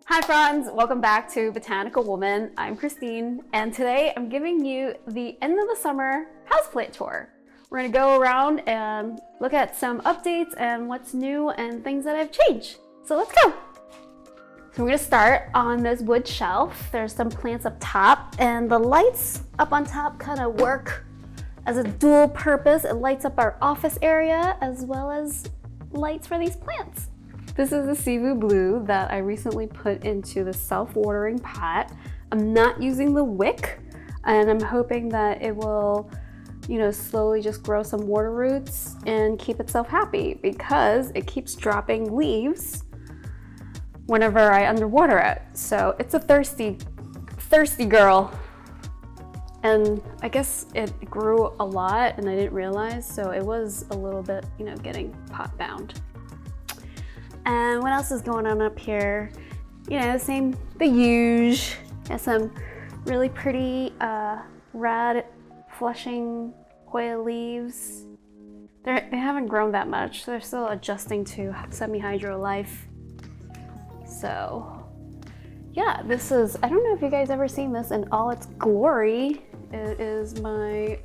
Hi Fronds, welcome back to Botanical Woman. I'm Christine, and today I'm giving you the end of the summer houseplant tour. We're gonna go around and look at some updates and what's new and things that have changed. So let's go. So we're gonna start on this wood shelf. There's some plants up top, and the lights up on top kind of work as a dual purpose. It lights up our office area as well as lights for these plants. This is the Cebu Blue that I recently put into the self-watering pot. I'm not using the wick, and I'm hoping that it will, slowly just grow some water roots and keep itself happy because it keeps dropping leaves whenever I underwater it. So it's a thirsty girl. And I guess it grew a lot and I didn't realize, so it was a little bit, getting pot bound. And what else is going on up here? The huge. Got some really pretty red flushing Hoya leaves. They haven't grown that much. They're still adjusting to semi-hydro life. So yeah, this is, I don't know if you guys ever seen this in all its glory. It is my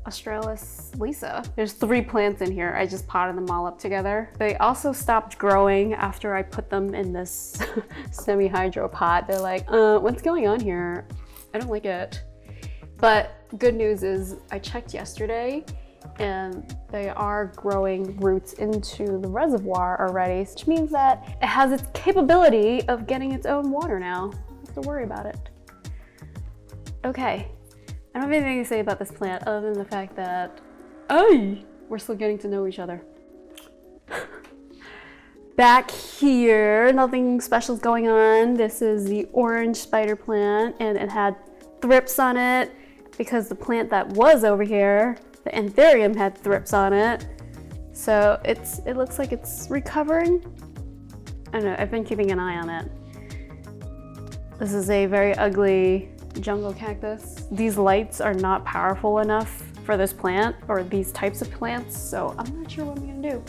Australis Lisa. There's 3 plants in here. I just potted them all up together. They also stopped growing after I put them in this semi-hydro pot. They're like, what's going on here? I don't like it. But good news is I checked yesterday and they are growing roots into the reservoir already, which means that it has its capability of getting its own water now. I don't have to worry about it. Okay. I don't have anything to say about this plant other than the fact that, we're still getting to know each other. Back here, nothing special is going on. This is the orange spider plant, and it had thrips on it because the plant that was over here, the anthurium, had thrips on it. So it looks like it's recovering. I don't know, I've been keeping an eye on it. This is a very ugly jungle cactus. These lights are not powerful enough for this plant or these types of plants, so I'm not sure what I'm gonna do.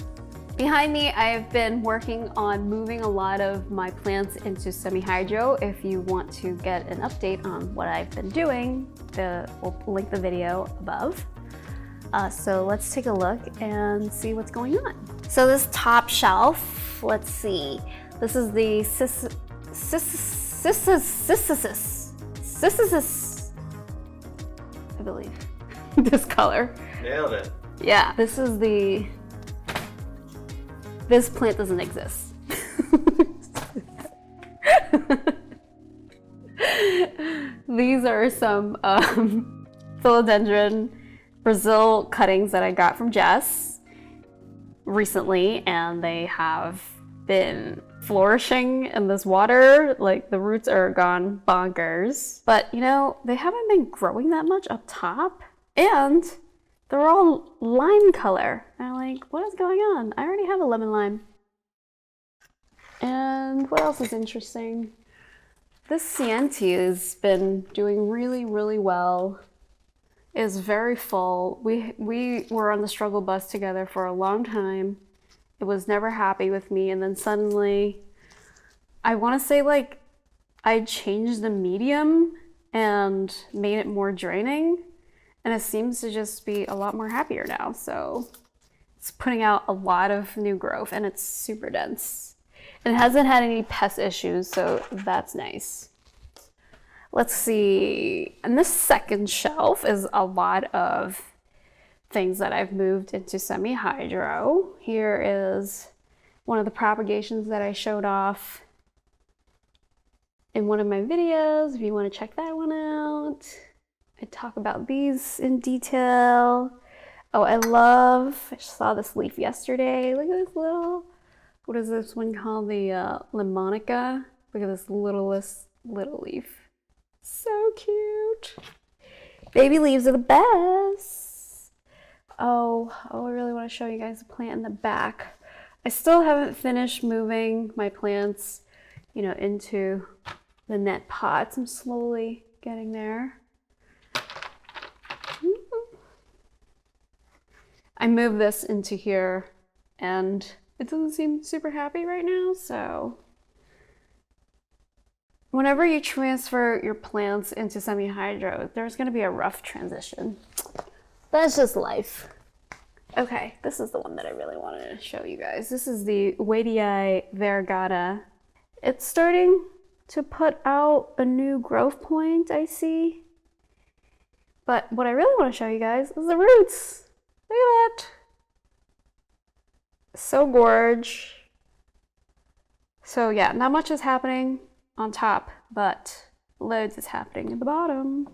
Behind me, I've been working on moving a lot of my plants into semi-hydro. If you want to get an update on what I've been doing, we'll link the video above. So let's take a look and see what's going on. So this top shelf, let's see. This is the Sisyphus, I believe. This color. Nailed it. Yeah, this plant doesn't exist. These are some philodendron Brazil cuttings that I got from Jess recently, and they have been flourishing in this water. Like, the roots are gone bonkers. But they haven't been growing that much up top, and they're all lime color. And I'm like, what is going on? I already have a lemon lime. And what else is interesting? This Cianti has been doing really, really well. It's very full. We were on the struggle bus together for a long time. It was never happy with me, and then suddenly, I want to say I changed the medium and made it more draining, and it seems to just be a lot more happier now. So it's putting out a lot of new growth, and it's super dense. And it hasn't had any pest issues, so that's nice. Let's see. And this second shelf is a lot of things that I've moved into semi-hydro. Here is one of the propagations that I showed off in one of my videos, if you want to check that one out. I talk about these in detail. Oh, I saw this leaf yesterday. Look at this what is this one called? The Lemonica. Look at this little leaf. So cute. Baby leaves are the best. Oh, I really want to show you guys the plant in the back. I still haven't finished moving my plants, into the net pots. I'm slowly getting there. I moved this into here, and it doesn't seem super happy right now, so Whenever you transfer your plants into semi-hydro, there's gonna be a rough transition. That's just life. Okay, this is the one that I really wanted to show you guys. This is the Hoya variegata. It's starting to put out a new growth point, I see. But what I really want to show you guys is the roots. Look at that. So gorge. So yeah, not much is happening on top, but loads is happening at the bottom.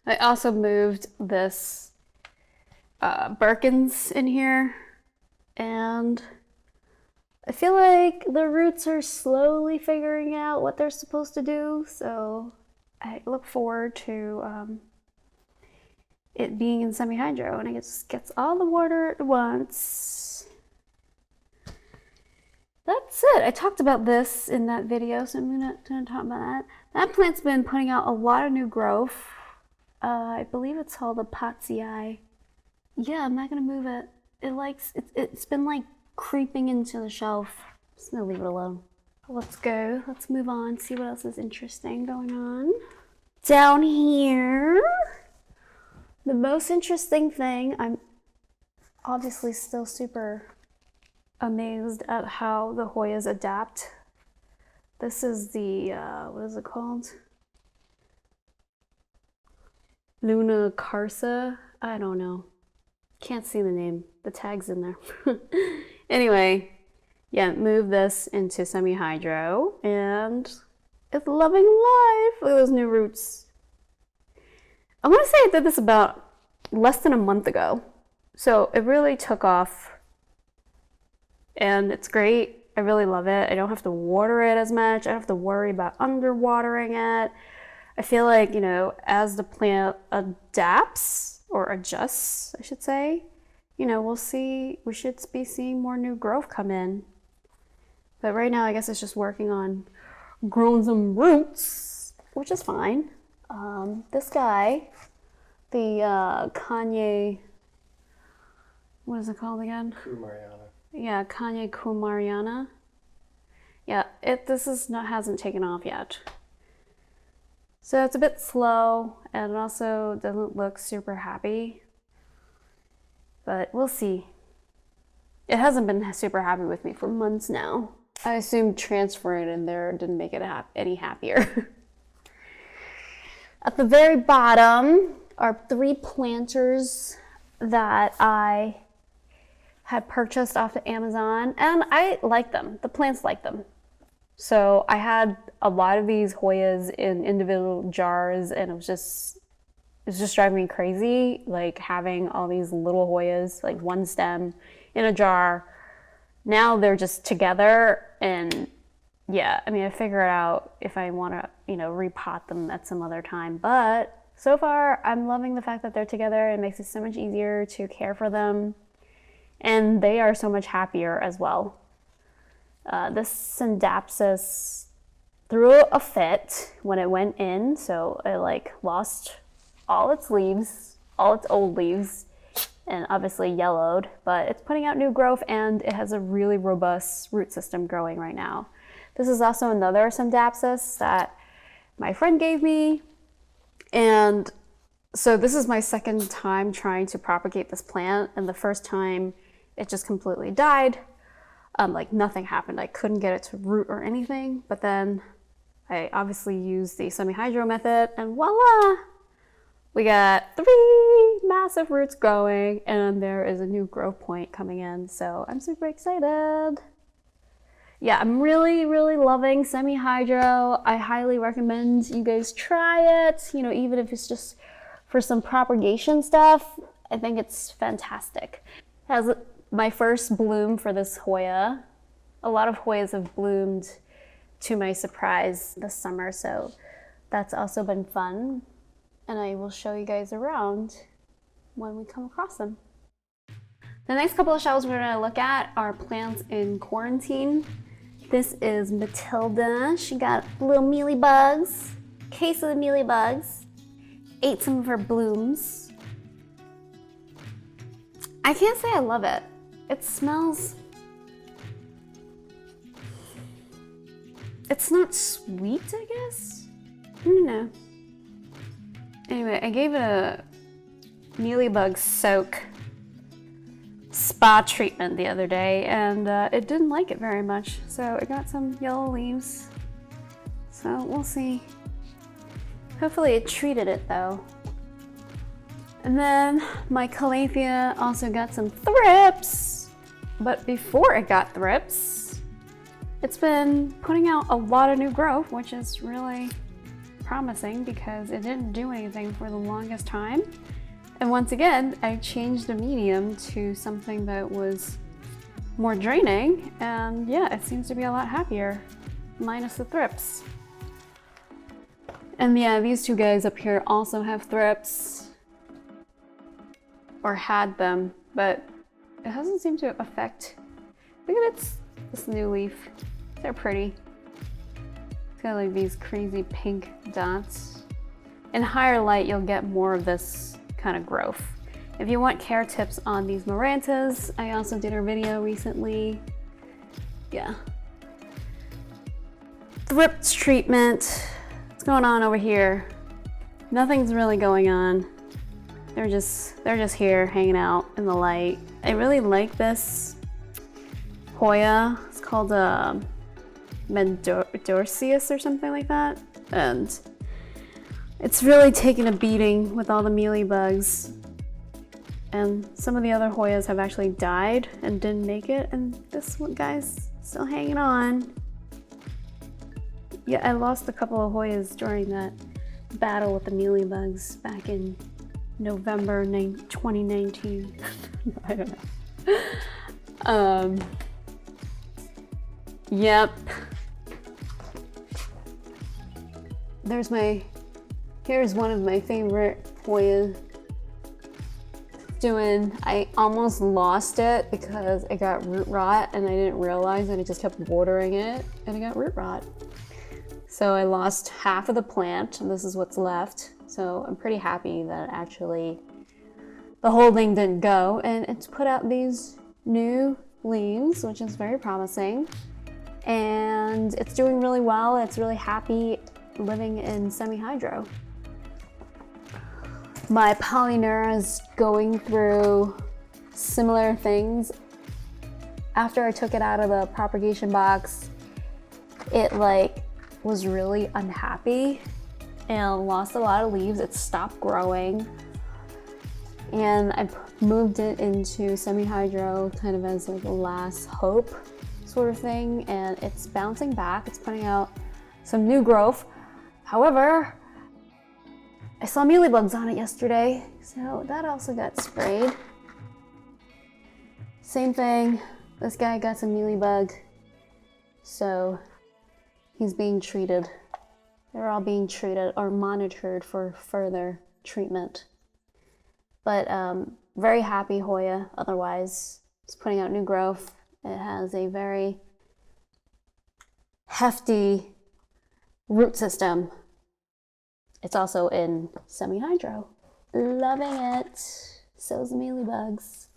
I also moved this Birkins in here, and I feel like the roots are slowly figuring out what they're supposed to do, so I look forward to it being in semi-hydro, and it just gets all the water at once. That's it. I talked about this in that video, so I'm not gonna talk about that. That plant's been putting out a lot of new growth. I believe it's called the Alocasias. Yeah, I'm not gonna move it. It's been like creeping into the shelf. Just gonna leave it alone. Let's go. Let's move on, see what else is interesting going on. Down here, the most interesting thing, I'm obviously still super amazed at how the Hoyas adapt. This is the, what is it called? Lechuza? I don't know. Can't see the name. The tag's in there. Anyway, yeah, move this into semi-hydro, and it's loving life. Look at those new roots. I want to say I did this about less than a month ago, so it really took off, and it's great. I really love it. I don't have to water it as much. I don't have to worry about underwatering it. I feel like, you know, as the plant adapts, or adjusts, I should say, you know, we should be seeing more new growth come in. But right now, I guess it's just working on growing some roots, which is fine. This guy, the Kanye, what is it called again? Kumariana. Yeah, Kanye Kumariana. Yeah, hasn't taken off yet. So it's a bit slow, and it also doesn't look super happy, but we'll see. It hasn't been super happy with me for months now. I assume transferring in there didn't make it any happier. At the very bottom are 3 planters that I had purchased off of Amazon, and I like them. The plants like them. So I had a lot of these Hoyas in individual jars, and it was just driving me crazy, like having all these little Hoyas, like one stem in a jar. Now they're just together, and yeah, I mean, I figure it out if I want to, you know, repot them at some other time. But so far, I'm loving the fact that they're together. It makes it so much easier to care for them, and they are so much happier as well. This Synapsis threw a fit when it went in, so it like lost all its leaves, all its old leaves, and obviously yellowed, but it's putting out new growth, and it has a really robust root system growing right now. This is also another Synapsis that my friend gave me, and so this is my second time trying to propagate this plant, and the first time it just completely died. Like nothing happened. I couldn't get it to root or anything, but then I obviously used the semi-hydro method, and voila! We got 3 massive roots growing, and there is a new growth point coming in, so I'm super excited. Yeah, I'm really, really loving semi-hydro. I highly recommend you guys try it, you know, even if it's just for some propagation stuff. I think it's fantastic. It has my first bloom for this Hoya. A lot of Hoyas have bloomed to my surprise this summer, so that's also been fun. And I will show you guys around when we come across them. The next couple of shelves we're gonna look at are plants in quarantine. This is Matilda. She got little mealybugs. Case of the mealybugs. Ate some of her blooms. I can't say I love it. It smells it's not sweet, I guess? I don't know. Anyway, I gave it a mealybug soak spa treatment the other day, and it didn't like it very much, so it got some yellow leaves. So we'll see. Hopefully it treated it though. And then my calathea also got some thrips, but before it got thrips, it's been putting out a lot of new growth, which is really promising because it didn't do anything for the longest time. And once again, I changed the medium to something that was more draining, and yeah, it seems to be a lot happier, minus the thrips. And yeah, these two guys up here also have thrips, or had them, but it hasn't seemed to affect. Look at this new leaf. They're pretty. It's got like these crazy pink dots. In higher light, you'll get more of this kind of growth. If you want care tips on these Marantas, I also did a video recently. Yeah. Thrips treatment. What's going on over here? Nothing's really going on. They're just here hanging out in the light. I really like this Hoya. It's called Mendorsius or something like that. And it's really taken a beating with all the mealybugs. And some of the other Hoyas have actually died and didn't make it. And this one guy's still hanging on. Yeah, I lost a couple of Hoyas during that battle with the mealybugs back in November 2019. I don't know. Yep. Here's one of my favorite Hoyas. I almost lost it because it got root rot and I didn't realize, and I just kept watering it and it got root rot. So I lost half of the plant, and this is what's left. So I'm pretty happy that actually the whole thing didn't go, and it's put out these new leaves, which is very promising. And it's doing really well. It's really happy living in semi-hydro. My Polyneura is going through similar things. After I took it out of the propagation box, it was really unhappy and lost a lot of leaves. It stopped growing, and I moved it into semi-hydro kind of as like a last hope sort of thing, and it's bouncing back. It's putting out some new growth. However, I saw mealybugs on it yesterday, so that also got sprayed. Same thing, this guy got some mealybug, so he's being treated. They're all being treated or monitored for further treatment. But very happy Hoya otherwise. It's putting out new growth. It has a very hefty root system. It's also in semi-hydro. Loving it. So's the mealybugs.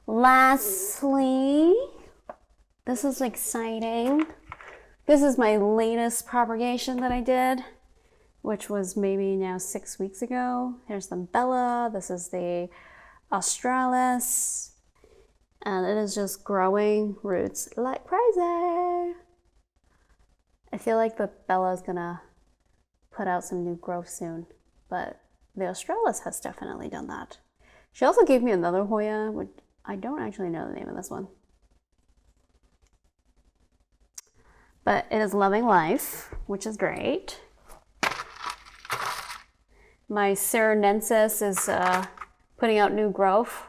Lastly, this is exciting. This is my latest propagation that I did, which was maybe now 6 weeks ago. Here's the Bella. This is the Australis. And it is just growing roots like crazy. I feel like the Bella is gonna put out some new growth soon, but the Australis has definitely done that. She also gave me another Hoya, which I don't actually know the name of this one. But it is loving life, which is great. My Cerenensis is putting out new growth.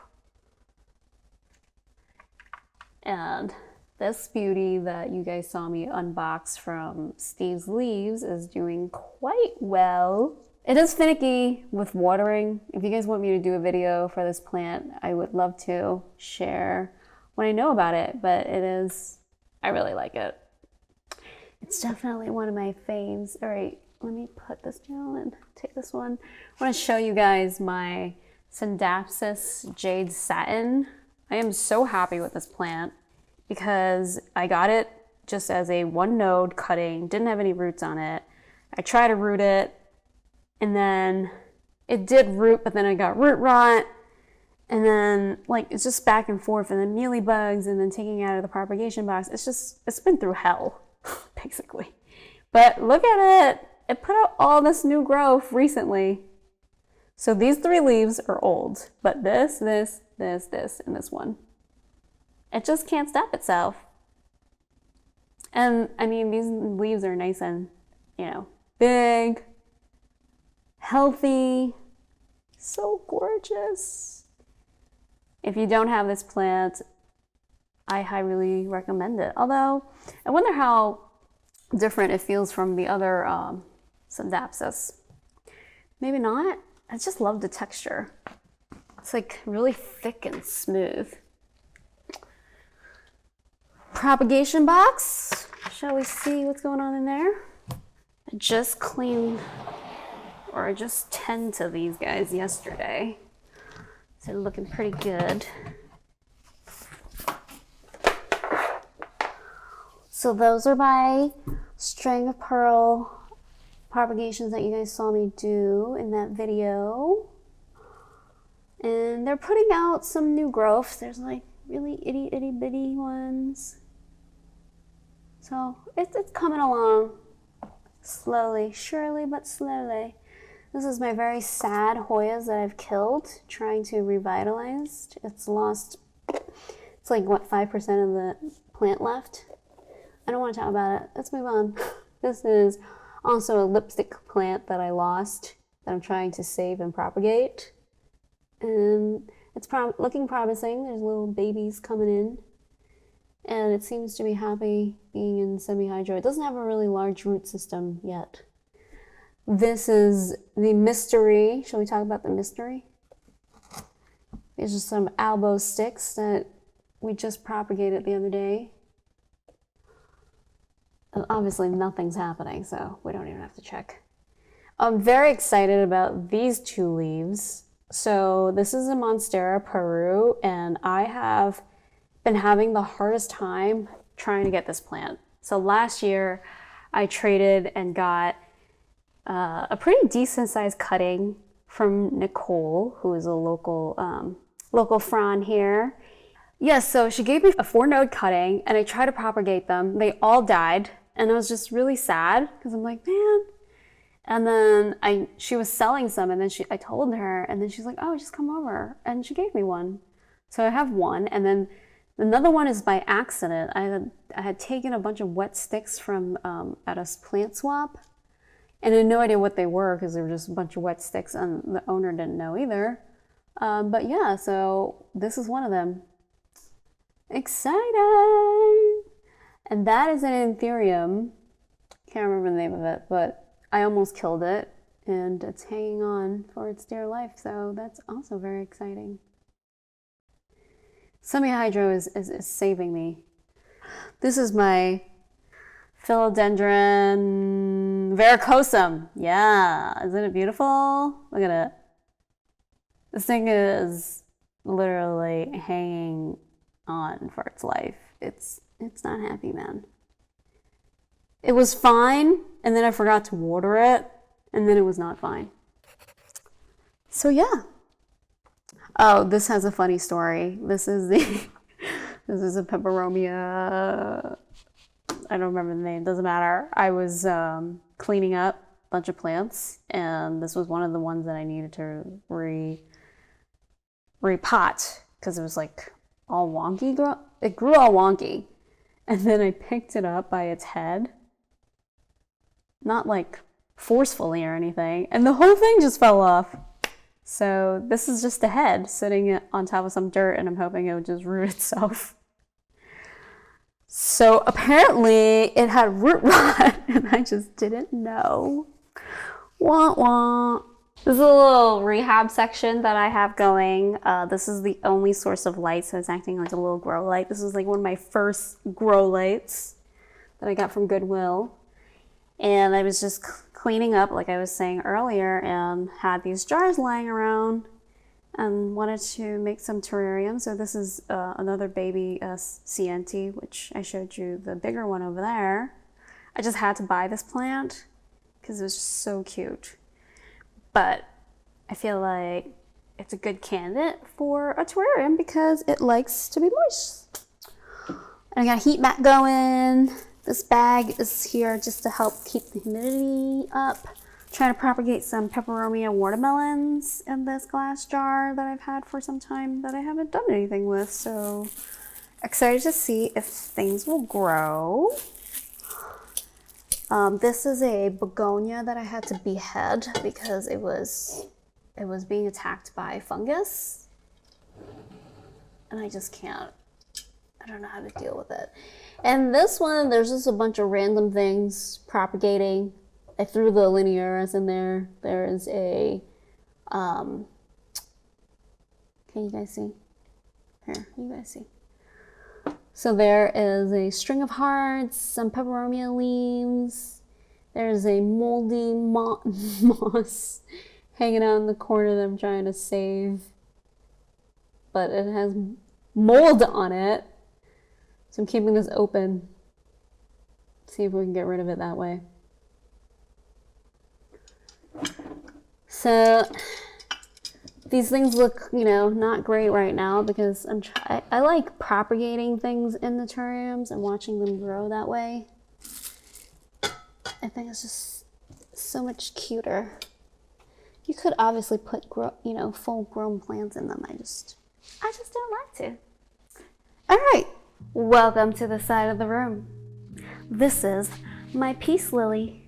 And this beauty that you guys saw me unbox from Steve's Leaves is doing quite well. It is finicky with watering. If you guys want me to do a video for this plant, I would love to share when I know about it, but I really like it. It's definitely one of my faves. All right, let me put this down and take this one. I want to show you guys my Syndapsis Jade Satin. I am so happy with this plant because I got it just as a one node cutting, didn't have any roots on it. I tried to root it, and then it did root, but then I got root rot, and then like it's just back and forth, and then mealybugs, and then taking it out of the propagation box. It's been through hell, basically. But look at it. It put out all this new growth recently. So these 3 leaves are old, but this, and this one, it just can't stop itself. And I mean, these leaves are nice and, big, healthy, so gorgeous. If you don't have this plant, I highly recommend it. Although, I wonder how different it feels from the other Adaptations. Maybe not. I just love the texture. It's like really thick and smooth. Propagation box. Shall we see what's going on in there? I just tend to these guys yesterday. So they're looking pretty good. So those are my string of pearl propagations that you guys saw me do in that video. And they're putting out some new growth. There's like really itty bitty ones. So it's coming along slowly, surely but slowly. This is my very sad Hoyas that I've killed, trying to revitalize. It's like what, 5% of the plant left? I don't want to talk about it. Let's move on. This is also a lipstick plant that I lost that I'm trying to save and propagate. And it's looking promising. There's little babies coming in. And it seems to be happy being in semi-hydro. It doesn't have a really large root system yet. This is the mystery. Shall we talk about the mystery? These are some elbow sticks that we just propagated the other day. And obviously nothing's happening, so we don't even have to check. I'm very excited about these 2 leaves. So this is a Monstera Peru, and I have been having the hardest time trying to get this plant. So last year I traded and got a pretty decent sized cutting from Nicole, who is a local Fronds here. Yes, so she gave me a 4-node cutting, and I tried to propagate them. They all died, and I was just really sad because I'm like, man. And then she was selling some, and then I told her, and then she's like, oh, just come over, and she gave me one. So I have one, and then another one is by accident. I had taken a bunch of wet sticks from at a plant swap, and I had no idea what they were because they were just a bunch of wet sticks, and the owner didn't know either. But yeah, so this is one of them. Exciting! And that is an anthurium. Can't remember the name of it, but I almost killed it, and it's hanging on for its dear life, so that's also very exciting. Semi-hydro is saving me. This is my Philodendron verrucosum. Yeah, isn't it beautiful? Look at it. This thing is literally hanging on for its life. It's not happy, man. It was fine, and then I forgot to water it, and then it was not fine. So yeah. Oh, this has a funny story. This is a peperomia. I don't remember the name. Doesn't matter. I was cleaning up a bunch of plants, and this was one of the ones that I needed to repot because it was like all wonky. It grew all wonky, and then I picked it up by its head, not like forcefully or anything, and the whole thing just fell off. So this is just a head sitting on top of some dirt, and I'm hoping it would just root itself. So apparently it had root rot, and I just didn't know. Wah wah. This is a little rehab section that I have going. This is the only source of light, so it's acting like a little grow light. This is like one of my first grow lights that I got from Goodwill. And I was just cleaning up, like I was saying earlier, and had these jars lying around. and wanted to make some terrariums. So this is another baby CNT, which I showed you the bigger one over there. I just had to buy this plant because it was just so cute. But I feel like it's a good candidate for a terrarium because it likes to be moist. And I got a heat mat going. This bag is here just to help keep the humidity up. Trying to propagate some peperomia watermelons in this glass jar that I've had for some time that I haven't done anything with. So excited to see if things will grow. This is a begonia that I had to behead because it was being attacked by fungus. And I just can't. I don't know how to deal with it. And this one, there's just a bunch of random things propagating. I threw the linearis in there. There is a, can you guys see? Here, you guys see. So there is a string of hearts, some peperomia leaves. There's a moldy moss hanging out in the corner that I'm trying to save. But it has mold on it. So I'm keeping this open. See if we can get rid of it that way. So these things look, you know, not great right now because I like propagating things in the terrariums and watching them grow that way. I think it's just so much cuter. You could obviously put, you know, full-grown plants in them. I just don't like to. All right, welcome to the side of the room. This is my peace lily,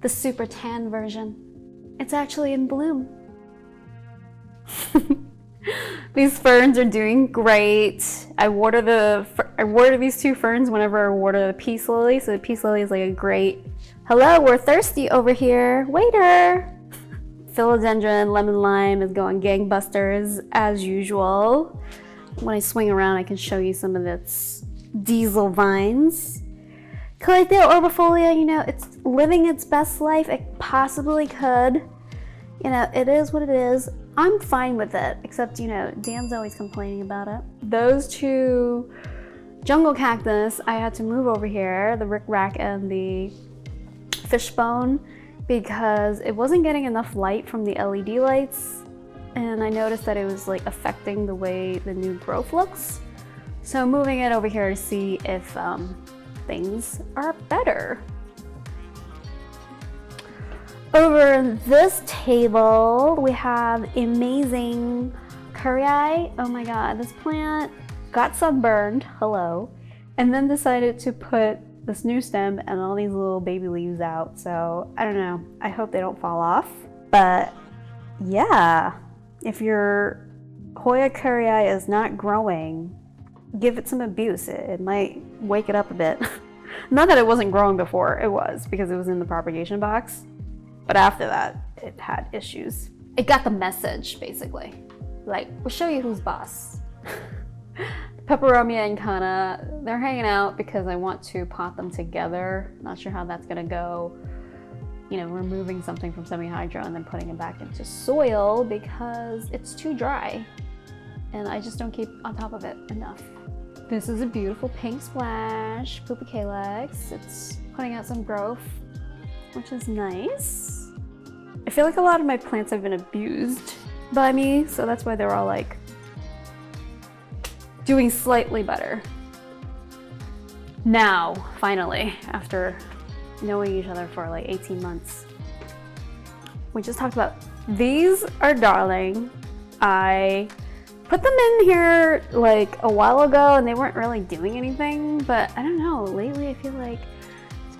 the super tan version. It's actually in bloom. These ferns are doing great. I water these two ferns whenever I water the peace lily. So the peace lily is like a great, hello, we're thirsty over here, waiter. Philodendron lemon lime is going gangbusters as usual. When I swing around, I can show you some of its diesel vines. Calathea orbifolia, you know, it's living its best life it possibly could. You know, it is what it is. I'm fine with it, except, you know, Dan's always complaining about it. Those two jungle cactus, I had to move over here, the rickrack and the fishbone, because it wasn't getting enough light from the LED lights. And I noticed that it was like affecting the way the new growth looks. So moving it over here to see if things are better. Over this table, we have amazing curry. Oh my God, this plant got sunburned, hello, and then decided to put this new stem and all these little baby leaves out. So I don't know, I hope they don't fall off. But yeah, if your Hoya curry is not growing, give it some abuse. It might wake it up a bit. Not that it wasn't growing before, it was, because it was in the propagation box. But after that, it had issues. It got the message, basically. Like, we'll show you who's boss. Peperomia and Kana, they're hanging out because I want to pot them together. Not sure how that's gonna go. You know, removing something from semi-hydro and then putting it back into soil because it's too dry. And I just don't keep on top of it enough. This is a beautiful pink splash, Poopy Calyx. It's putting out some growth, which is nice. I feel like a lot of my plants have been abused by me, so that's why they're all like doing slightly better. Now, finally, after knowing each other for like 18 months, we just talked about, these are darling. I put them in here like a while ago and they weren't really doing anything, but I don't know, lately I feel like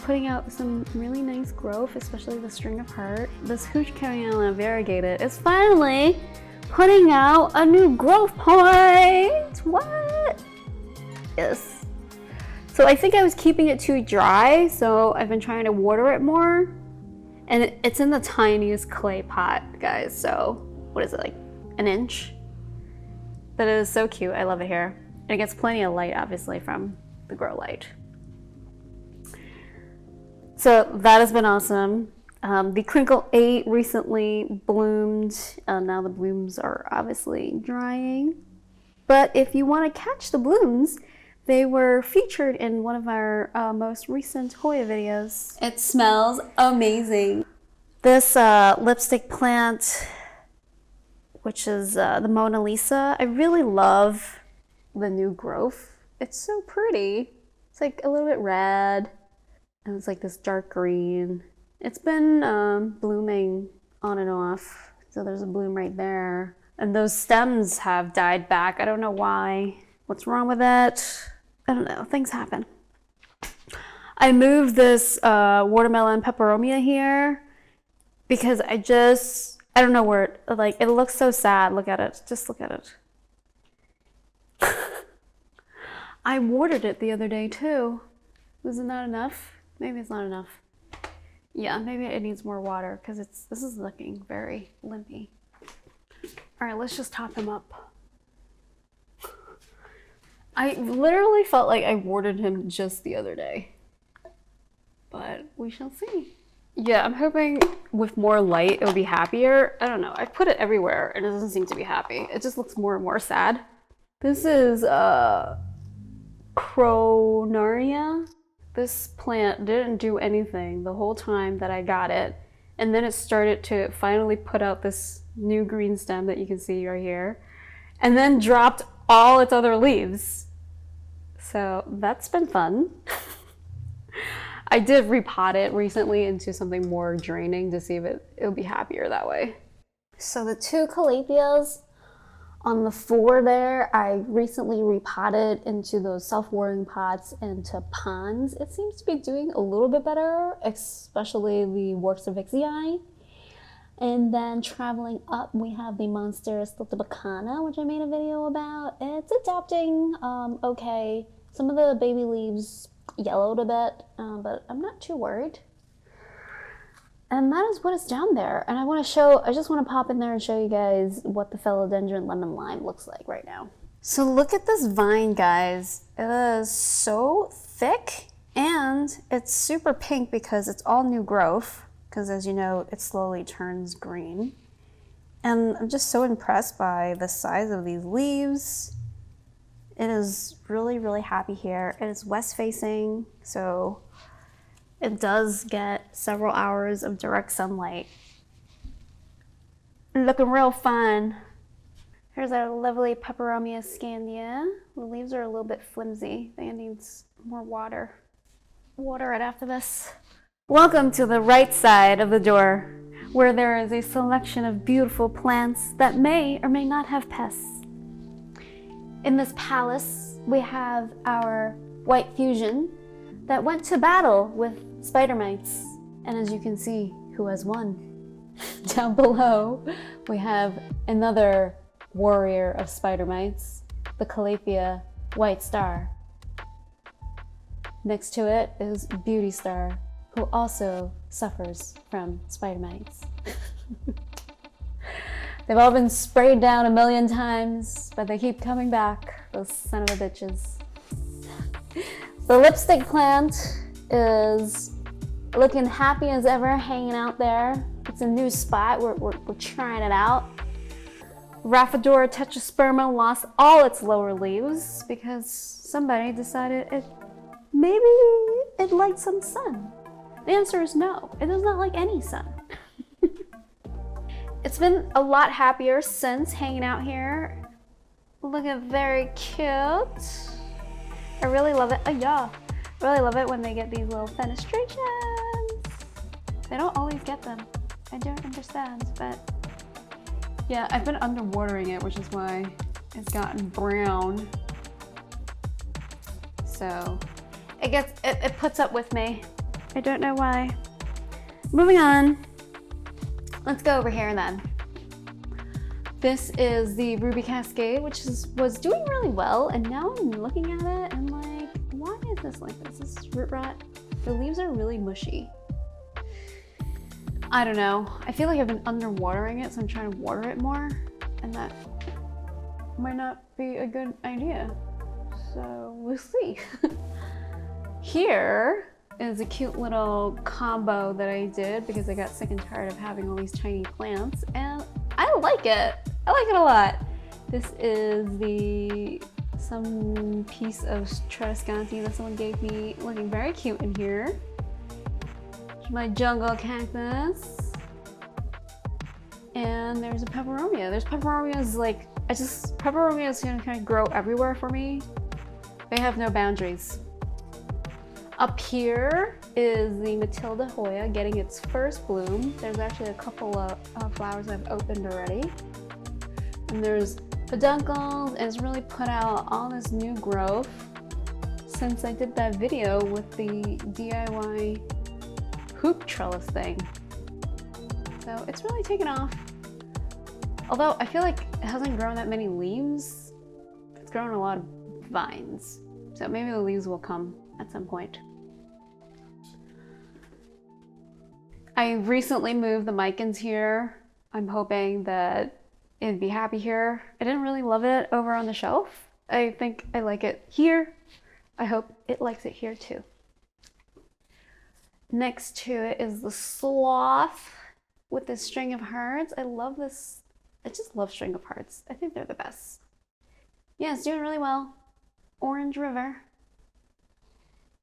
putting out some really nice growth, especially the string of heart. This Hooch Carolina variegated is finally putting out a new growth point. What? Yes. So I think I was keeping it too dry, so I've been trying to water it more. And it's in the tiniest clay pot, guys. So what is it, like an inch? But it is so cute. I love it here. And it gets plenty of light, obviously, from the grow light. So that has been awesome. The Crinkle 8 recently bloomed, and now the blooms are obviously drying. But if you want to catch the blooms, they were featured in one of our most recent Hoya videos. It smells amazing. This lipstick plant, which is the Mona Lisa, I really love the new growth. It's so pretty. It's like a little bit red, and it's like this dark green. It's been blooming on and off. So there's a bloom right there. And those stems have died back. I don't know why. What's wrong with it? I don't know. Things happen. I moved this watermelon peperomia here because I don't know where it, like, it looks so sad. Look at it. Just look at it. I watered it the other day too. Wasn't that enough? Maybe it's not enough. Yeah, maybe it needs more water because this is looking very limpy. All right, let's just top him up. I literally felt like I watered him just the other day, but we shall see. Yeah, I'm hoping with more light it'll be happier. I don't know. I put it everywhere and it doesn't seem to be happy. It just looks more and more sad. This is Cronaria. This plant didn't do anything the whole time that I got it. And then it started to finally put out this new green stem that you can see right here. And then dropped all its other leaves. So that's been fun. I did repot it recently into something more draining to see if it'll be happier that way. So the two calatheas on the floor there, I recently repotted into those self-watering pots into ponds. It seems to be doing a little bit better, especially the Worcester-Vixii. And then traveling up, we have the monster Bacana, which I made a video about. It's adapting okay. Some of the baby leaves yellowed a bit, but I'm not too worried. And that is what is down there. And I just want to pop in there and show you guys what the philodendron lemon lime looks like right now. So look at this vine, guys. It is so thick and it's super pink because it's all new growth. Because as you know, it slowly turns green. And I'm just so impressed by the size of these leaves. It is really, really happy here. It is west facing, so it does get several hours of direct sunlight. Looking real fun. Here's our lovely Peperomia scandia. The leaves are a little bit flimsy. They need more water. Water right after this. Welcome to the right side of the door, where there is a selection of beautiful plants that may or may not have pests. In this palace, we have our white fusion that went to battle with spider mites. And as you can see, who has won? Down below, we have another warrior of spider mites, the Calathea White Star. Next to it is Beauty Star, who also suffers from spider mites. They've all been sprayed down a million times, but they keep coming back, those son of a bitches. The lipstick plant is looking happy as ever, hanging out there. It's a new spot, we're trying it out. Rhaphodora tetrasperma lost all its lower leaves because somebody decided maybe it liked some sun. The answer is no, it does not like any sun. It's been a lot happier since hanging out here. Looking very cute. I really love it. Oh yeah, I really love it when they get these little fenestrations. They don't always get them. I don't understand, but yeah, I've been underwatering it, which is why it's gotten brown. So it puts up with me. I don't know why. Moving on. Let's go over here then. This is the Ruby Cascade, which was doing really well, and now I'm looking at it and I'm like, why is this like this? Is this root rot? The leaves are really mushy. I don't know. I feel like I've been underwatering it, so I'm trying to water it more, and that might not be a good idea. So we'll see. Here, is a cute little combo that I did because I got sick and tired of having all these tiny plants, and I like it. I like it a lot. This is some piece of Tradescanti that someone gave me, looking very cute in here. My jungle cactus. And there's a peperomia. There's peperomias, like, peperomias can kind of grow everywhere for me. They have no boundaries. Up here is the Matilda Hoya getting its first bloom. There's actually a couple of flowers I've opened already. And there's peduncles, and it's really put out all this new growth since I did that video with the DIY hoop trellis thing. So it's really taken off. Although I feel like it hasn't grown that many leaves. It's grown a lot of vines. So maybe the leaves will come at some point. I recently moved the micans here. I'm hoping that it'd be happy here. I didn't really love it over on the shelf. I think I like it here. I hope it likes it here too. Next to it is the sloth with this string of hearts. I love this. I just love string of hearts. I think they're the best. Yeah, it's doing really well. Orange River.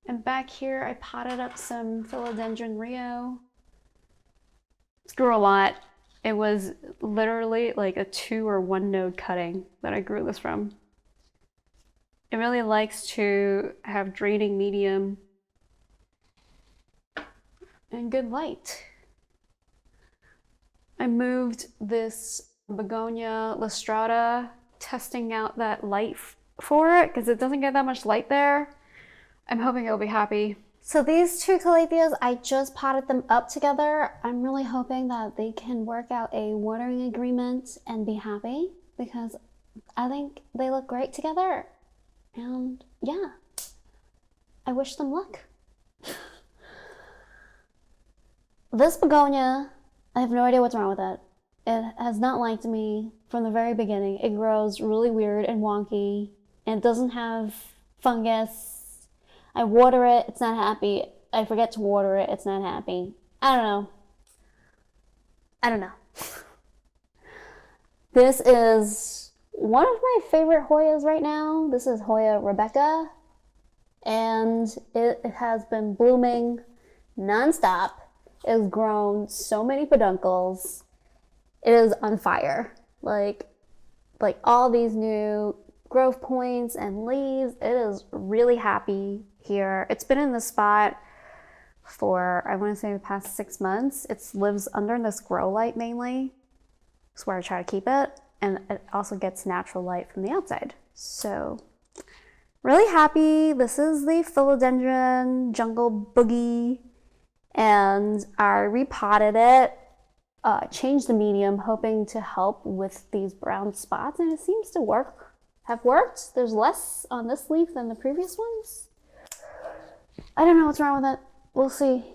And back here, I potted up some Philodendron Rio. It grew a lot. It was literally like a 2 or 1 node cutting that I grew this from. It really likes to have draining medium and good light. I moved this begonia lustrata, testing out that light for it because it doesn't get that much light there. I'm hoping it'll be happy. So these two calatheas, I just potted them up together. I'm really hoping that they can work out a watering agreement and be happy because I think they look great together. And yeah, I wish them luck. This begonia, I have no idea what's wrong with it. It has not liked me from the very beginning. It grows really weird and wonky, and it doesn't have fungus. I water it, it's not happy. I forget to water it, it's not happy. I don't know. This is one of my favorite Hoyas right now. This is Hoya Rebecca, and it has been blooming nonstop. It has grown so many peduncles. It is on fire. Like all these new growth points and leaves. It is really happy here. It's been in this spot for, I want to say, the past 6 months. It lives under this grow light mainly. That's where I try to keep it. And it also gets natural light from the outside. So really happy. This is the Philodendron Jungle Boogie. And I repotted it, changed the medium, hoping to help with these brown spots, and it seems to have worked. There's less on this leaf than the previous ones. I don't know what's wrong with it. We'll see.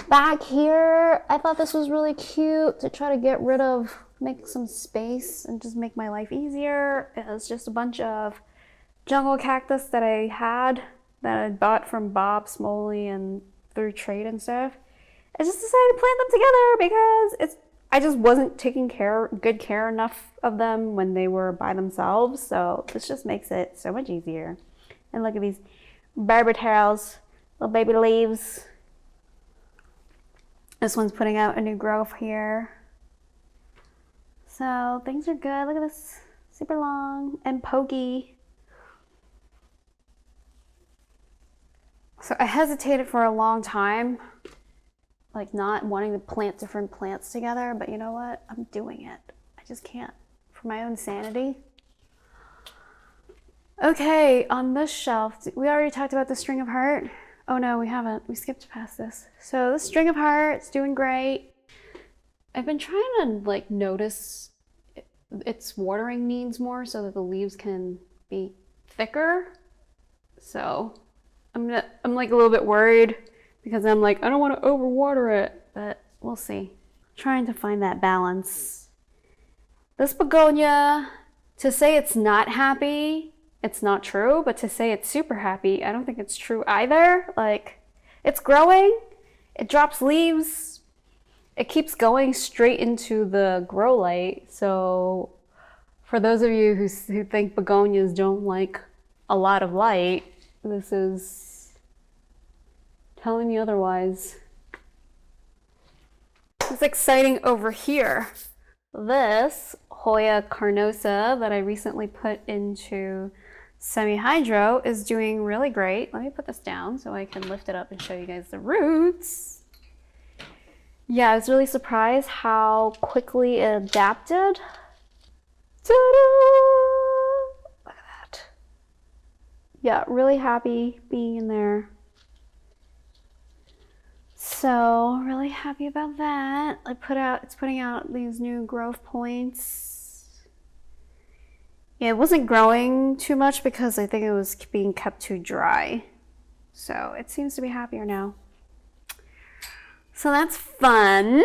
Back here, I thought this was really cute to try to make some space and just make my life easier. It was just a bunch of jungle cactus that I bought from Bob Smoley and through trade and stuff. I just decided to plant them together because I just wasn't taking good care enough of them when they were by themselves. So this just makes it so much easier. And look at these barbertails, little baby leaves. This one's putting out a new growth here. So things are good. Look at this, super long and pokey. So I hesitated for a long time, like not wanting to plant different plants together, but you know what? I'm doing it. I just can't, for my own sanity. Okay, on this shelf, we already talked about the string of heart. Oh no, we haven't. We skipped past this. So this string of heart's doing great. I've been trying to notice its watering needs more so that the leaves can be thicker. So I'm like a little bit worried because I'm like, I don't want to overwater it, but we'll see. Trying to find that balance. This begonia, to say it's not happy, it's not true, but to say it's super happy, I don't think it's true either. Like, It's growing, it drops leaves, it keeps going straight into the grow light. So for those of you who think begonias don't like a lot of light, this is telling me otherwise. It's exciting over here. This Hoya carnosa that I recently put into semi-hydro is doing really great. Let me put this down so I can lift it up and show you guys the roots. Yeah, I was really surprised how quickly it adapted. Ta-da! Look at that. Yeah, really happy being in there. So really happy about that. It's putting out these new growth points. Yeah, it wasn't growing too much because I think it was being kept too dry. So it seems to be happier now. So that's fun.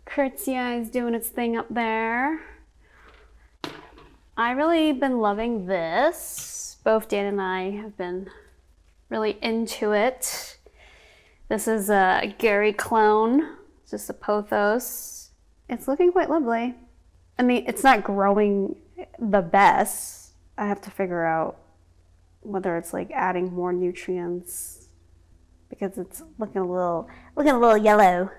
Curtsy is doing its thing up there. I really been loving this. Both Dan and I have been really into it. This is a Gary clone, it's just a pothos. It's looking quite lovely. I mean, it's not growing the best. I have to figure out whether it's like adding more nutrients because it's looking a little yellow.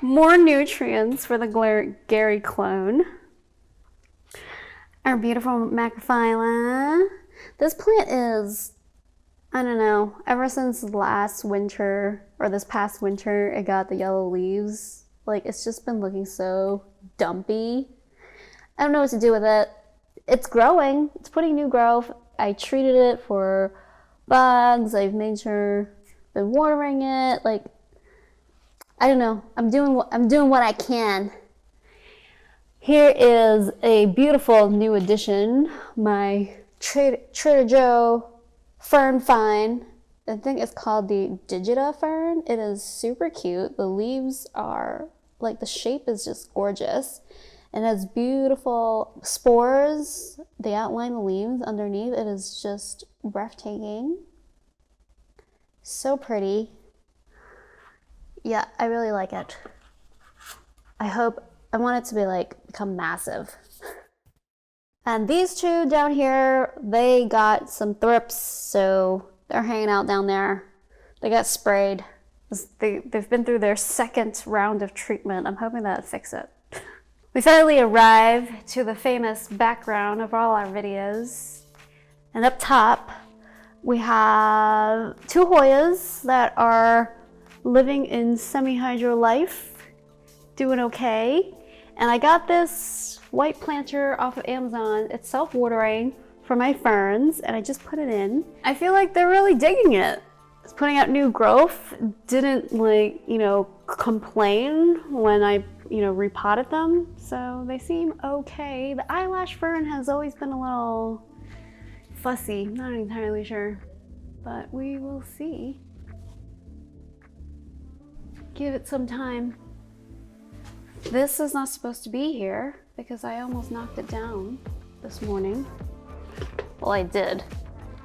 More nutrients for the Gary clone. Our beautiful macrophylla. This plant is, I don't know, ever since last winter or this past winter, it got the yellow leaves. Like, it's just been looking so dumpy. I don't know what to do with it. It's growing, it's putting new growth. I treated it for bugs. I've made sure, been watering it. Like, I don't know. I'm doing what I can. Here is a beautiful new addition. My Trader Joe fern vine. I think it's called the Digita fern. It is super cute. The leaves are, like, the shape is just gorgeous. It has beautiful spores. They outline the leaves underneath. It is just breathtaking. So pretty. Yeah, I really like it. I want it to be like, become massive. And these two down here, they got some thrips, so they're hanging out down there. They got sprayed. They've been through their second round of treatment. I'm hoping that'll fix it. We finally arrived to the famous background of all our videos. And up top, we have two Hoyas that are living in semi-hydro life, doing okay. And I got this white planter off of Amazon. It's self-watering for my ferns, and I just put it in. I feel like they're really digging it. It's putting out new growth. Didn't, like, complain when I, repotted them. So they seem okay. The eyelash fern has always been a little fussy. Not entirely sure, but we will see. Give it some time. This is not supposed to be here because I almost knocked it down this morning. Well, I did,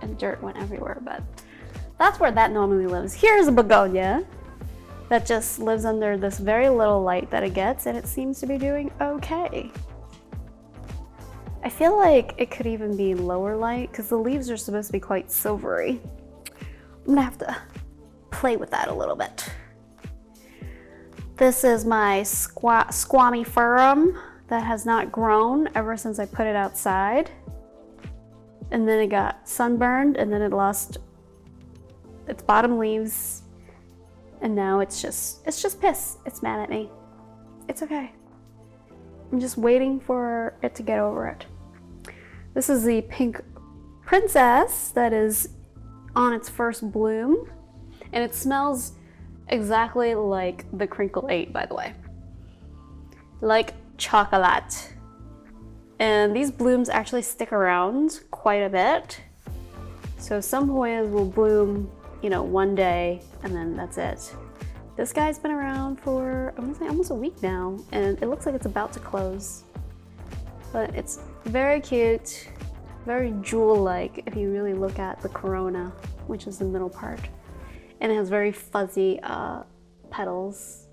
and dirt went everywhere, but that's where that normally lives. Here's a begonia that just lives under this very little light that it gets, and it seems to be doing okay. I feel like it could even be lower light because the leaves are supposed to be quite silvery. I'm gonna have to play with that a little bit. This is my squamiferum that has not grown ever since I put it outside. And then it got sunburned, and then it lost its bottom leaves. And now it's just pissed. It's mad at me. It's okay. I'm just waiting for it to get over it. This is the pink princess that is on its first bloom. And it smells exactly like the Crinkle 8, by the way. Like chocolate. And these blooms actually stick around quite a bit. So some Hoyas will bloom, one day, and then that's it. This guy's been around for, I want to say, almost a week now, and it looks like it's about to close. But it's very cute. very jewel-like if you really look at the corona, which is the middle part. And it has very fuzzy petals,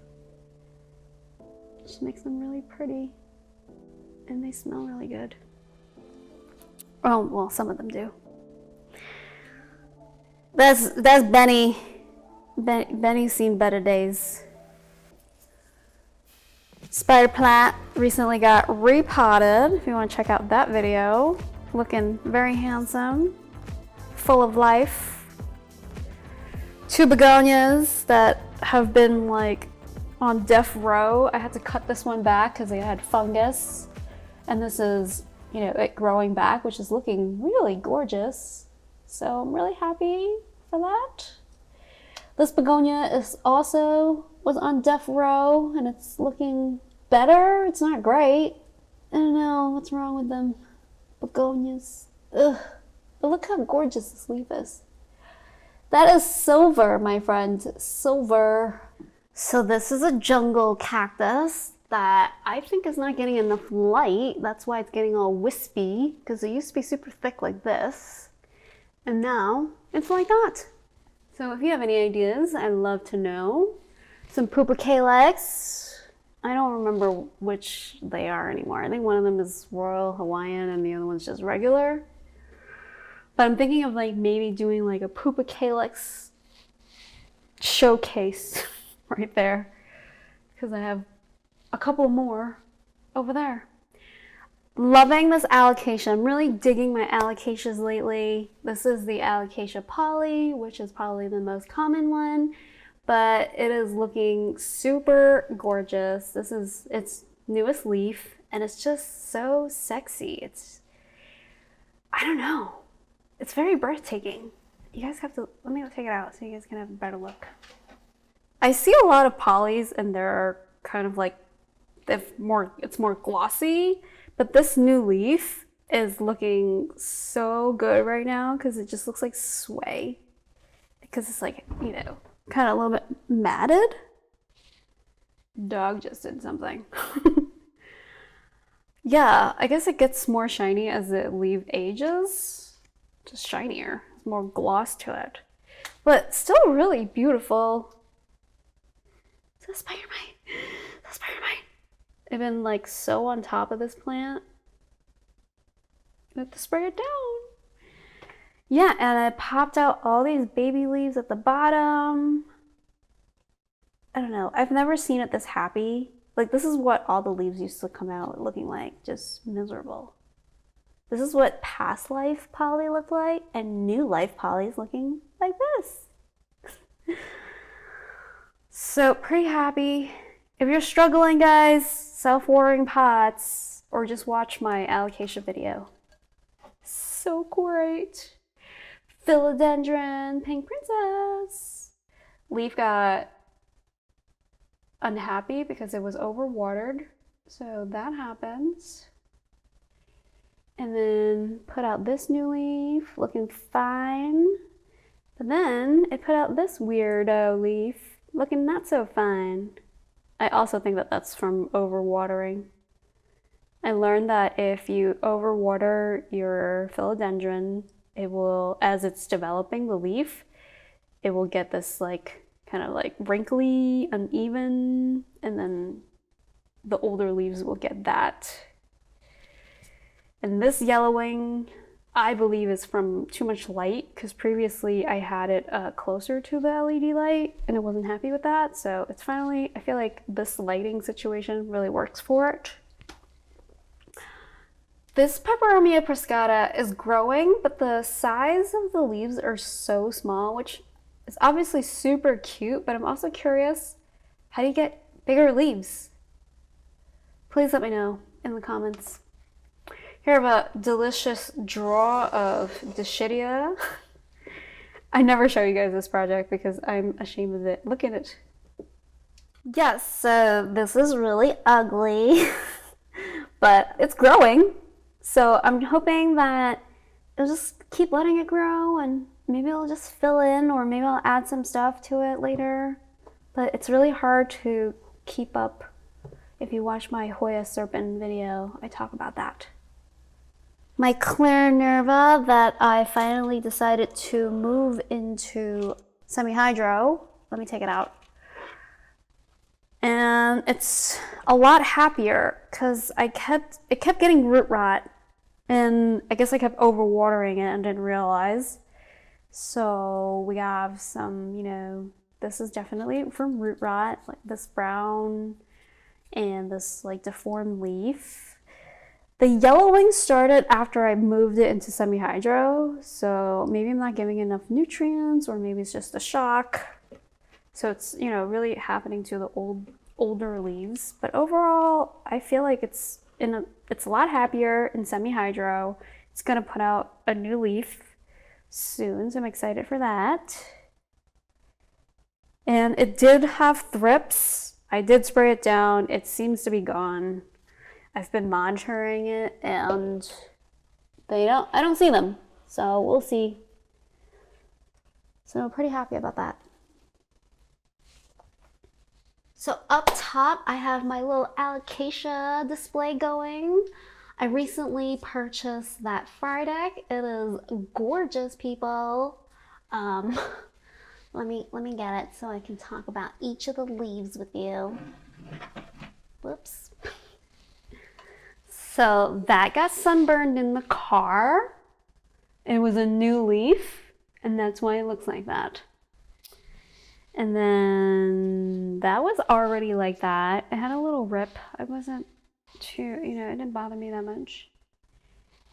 which makes them really pretty. And they smell really good. Oh, well, some of them do. That's Benny. Benny's seen better days. Spider plant recently got repotted. If you want to check out that video, looking very handsome, full of life. 2 begonias that have been like on death row. I had to cut this one back because they had fungus, and this is, you know, it growing back, which is looking really gorgeous. So I'm really happy for that. This begonia is also was on death row, and it's looking better. It's not great. I don't know what's wrong with them begonias. Ugh. But look how gorgeous this leaf is. That is silver, my friend. Silver. So this is a jungle cactus that I think is not getting enough light. That's why it's getting all wispy, because it used to be super thick like this. And now it's like that. So if you have any ideas, I'd love to know. Some Propagation. I don't remember which they are anymore. I think one of them is Royal Hawaiian and the other one's just regular. But I'm thinking of like maybe doing like a Propagation showcase right there, because I have a couple more over there. Loving this alocasia. I'm really digging my alocasias lately. This is the Alocasia poly, which is probably the most common one, but it is looking super gorgeous. This is its newest leaf, and it's just so sexy. I don't know. It's very breathtaking. You guys have to, let me go take it out so you guys can have a better look. I see a lot of polys and they're kind of like, it's more glossy. But this new leaf is looking so good right now because it just looks like sway. Because it's like, you know, kind of a little bit matted. Dog just did something. Yeah, I guess it gets more shiny as the leaf ages. Just shinier. There's more gloss to it. But still really beautiful. Is that spider mite? That's spider mite. I've been like so on top of this plant. I have to spray it down. Yeah, and I popped out all these baby leaves at the bottom. I don't know. I've never seen it this happy. Like, this is what all the leaves used to come out looking like. Just miserable. This is what past life poly looked like, and new life poly is looking like this. So, pretty happy. If you're struggling, guys, self-watering pots, or just watch my alocasia video. So great. Philodendron, pink princess. Leaf got unhappy because it was overwatered. So that happens. And then put out this new leaf, looking fine. But then it put out this weirdo leaf, looking not so fine. I also think that that's from overwatering. I learned that if you overwater your philodendron, it will, as it's developing the leaf, it will get this like kind of like wrinkly, uneven, and then the older leaves will get that. And this yellowing, I believe, is from too much light, because previously I had it closer to the LED light and I wasn't happy with that. So it's finally, I feel like this lighting situation really works for it. This Peperomia priscata is growing, but the size of the leaves are so small, which is obviously super cute, but I'm also curious, how do you get bigger leaves? Please let me know in the comments. Here I have a delicious draw of Dischidia. I never show you guys this project because I'm ashamed of it. Look at it. Yes, so this is really ugly, but it's growing. So I'm hoping that it'll just keep letting it grow, and maybe it'll just fill in, or maybe I'll add some stuff to it later. But it's really hard to keep up. If you watch my Hoya serpent video, I talk about that. my Clarinerva that I finally decided to move into semi-hydro. Let me take it out. And it's a lot happier because it kept getting root rot, and I guess I kept overwatering it and didn't realize. So we have some, this is definitely from root rot, like this brown and this like deformed leaf. The yellowing started after I moved it into semi-hydro, so maybe I'm not giving enough nutrients, or maybe it's just a shock. So it's, really happening to the older leaves. But overall, I feel like it's a lot happier in semi-hydro. It's gonna put out a new leaf soon, so I'm excited for that. And it did have thrips. I did spray it down. It seems to be gone. I've been monitoring it, and I don't see them. So we'll see. So I'm pretty happy about that. So up top, I have my little Alocasia display going. I recently purchased that fire deck. It is gorgeous, people. Let me get it so I can talk about each of the leaves with you. Whoops. So that got sunburned in the car. It was a new leaf, and that's why it looks like that. And then that was already like that. It had a little rip. I wasn't too, it didn't bother me that much.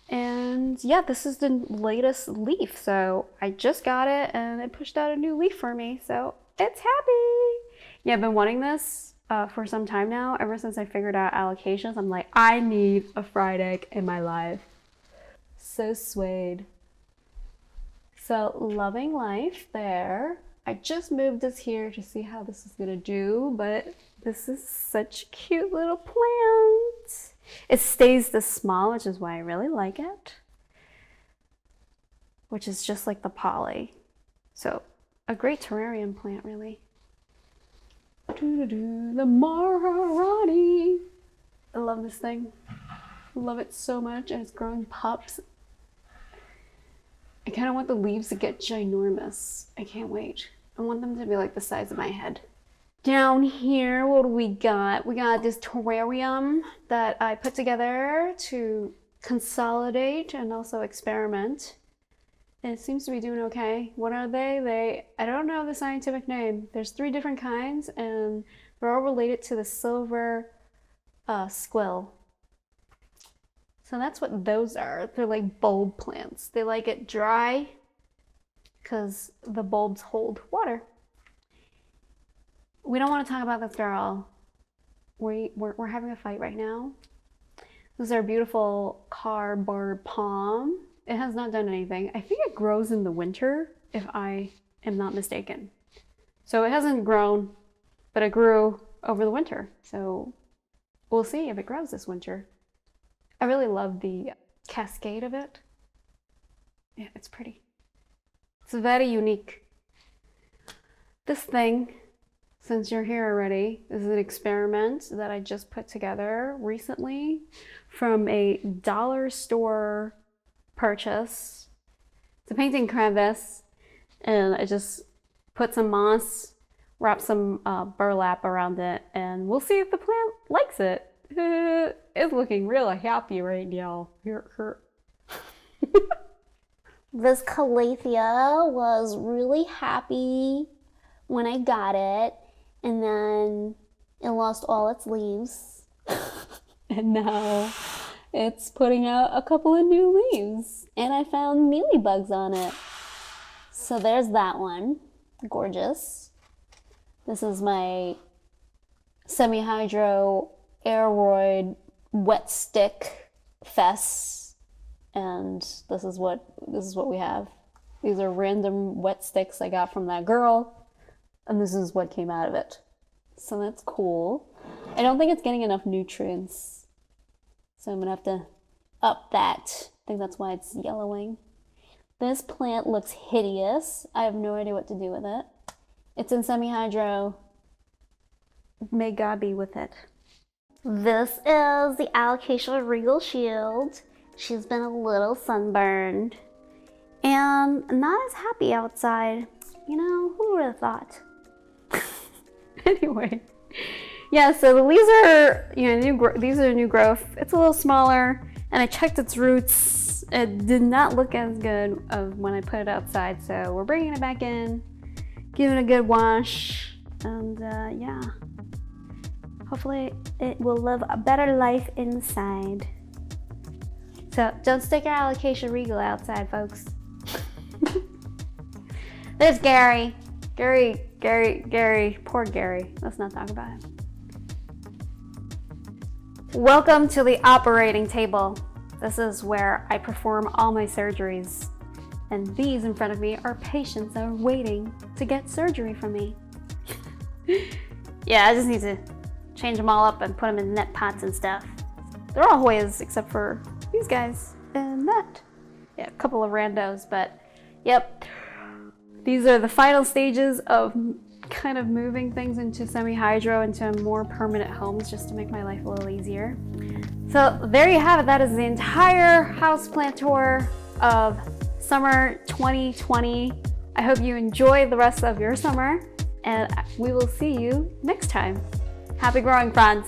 And yeah, this is the latest leaf. So I just got it, and it pushed out a new leaf for me. So it's happy. Yeah, I've been wanting this for some time now. Ever since I figured out Alocasias, I'm like, I need a fried egg in my life. So suede. So loving life there. I just moved this here to see how this is gonna do, but this is such a cute little plant. It stays this small, which is why I really like it. Which is just like the poly. So a great terrarium plant, really. The Maharani. I love this thing. I love it so much, and it's growing pups. I kind of want the leaves to get ginormous. I can't wait. I want them to be like the size of my head. Down here, what do we got? We got this terrarium that I put together to consolidate and also experiment. And it seems to be doing okay. What are they? I don't know the scientific name. There's 3 different kinds, and they're all related to the silver squill. So that's what those are. They're like bulb plants. They like it dry because the bulbs hold water. We don't want to talk about this girl. We're having a fight right now. This is our beautiful cardboard palm. It has not done anything. I think it grows in the winter, if I am not mistaken. So it hasn't grown, but it grew over the winter. So we'll see if it grows this winter. I really love the cascade of it. Yeah, it's pretty. It's very unique. This thing, since you're here already, is an experiment that I just put together recently from a dollar store purchase. It's a painting canvas, and I just put some moss, wrap some burlap around it, and we'll see if the plant likes it. It's looking really happy right now. This Calathea was really happy when I got it, and then it lost all its leaves. And now it's putting out a couple of new leaves. And I found mealybugs on it. So there's that one. Gorgeous. This is my semi-hydro aeroid wet stick fess, and this is what we have. These are random wet sticks I got from that girl, and this is what came out of it. So that's cool. I don't think it's getting enough nutrients, so I'm gonna have to up that. I think that's why it's yellowing. This plant looks hideous. I have no idea what to do with it. It's in semi-hydro. May God be with it. This is the Alocasia Regal Shield. She's been a little sunburned and not as happy outside. You know, who would have thought? Anyway, yeah, so the leaves are, these are new growth. It's a little smaller, and I checked its roots. It did not look as good of when I put it outside, so we're bringing it back in, giving it a good wash, and yeah, hopefully it will live a better life inside. So don't stick your Alocasia regal outside, folks. There's Gary. Gary, poor Gary. Let's not talk about him. Welcome to the operating table. This is where I perform all my surgeries. And these in front of me are patients that are waiting to get surgery from me. Yeah, I just need to change them all up and put them in net pots and stuff. They're all Hoyas except for these guys and that. Yeah, a couple of randos, but yep. These are the final stages of kind of moving things into semi-hydro, into more permanent homes, just to make my life a little easier. So there you have it. That is the entire houseplant tour of summer 2020. I hope you enjoy the rest of your summer, and we will see you next time. Happy growing, Fronds!